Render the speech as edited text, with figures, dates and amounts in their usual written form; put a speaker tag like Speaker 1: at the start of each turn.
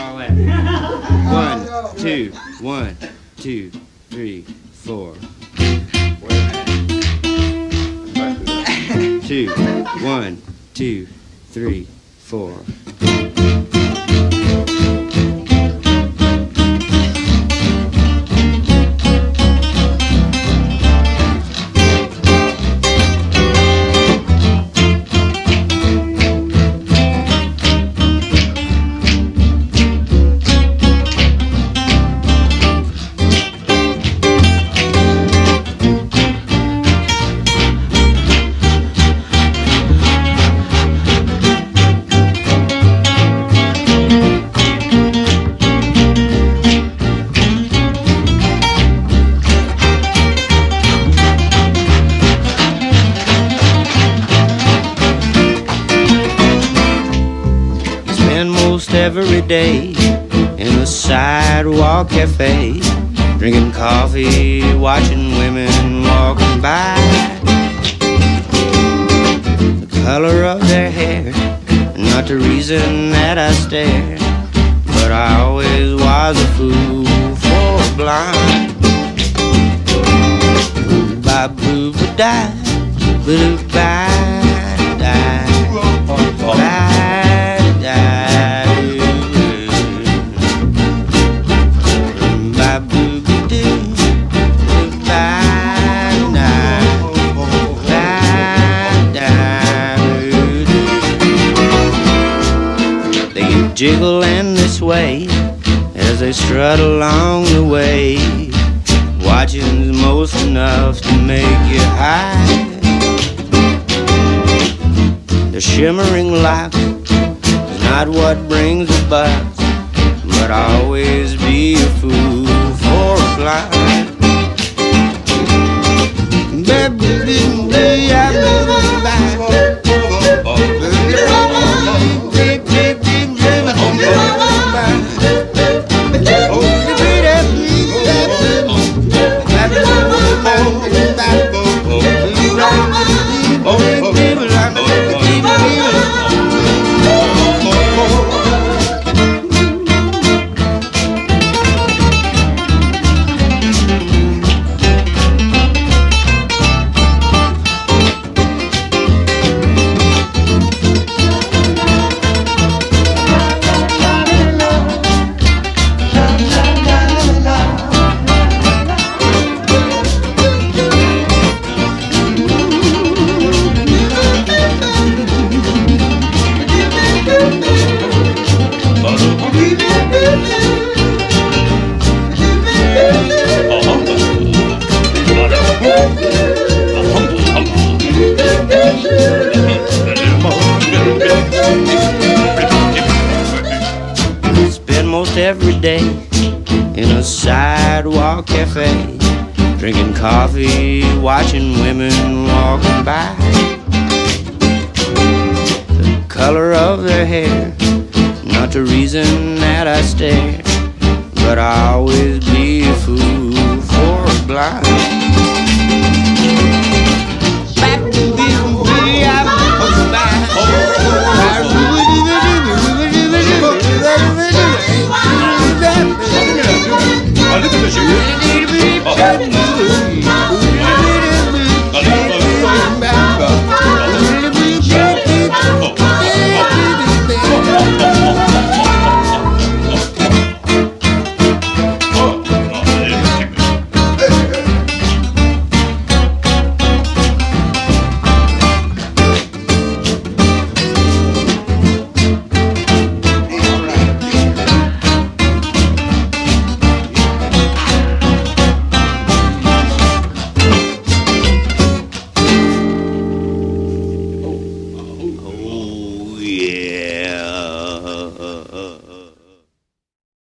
Speaker 1: all that. 1, 2, 1, 2, 3, 4. 2, 1, 2, 3, 4. Every day in a sidewalk cafe, drinking coffee, watching women walking by. The color of their hair, not the reason that I stare, but I always was a fool for a blind. Ba boo ba da, boo ba da, ba. Jiggle and they sway as they strut along the way. Watching's most enough to make you high. The shimmering light is not what brings the bucks, but I'll always be a fool for a fly. Every day in a sidewalk cafe, drinking coffee, watching women walking by. The color of their hair, not the reason that I stare, but I'll always be a fool for a blind.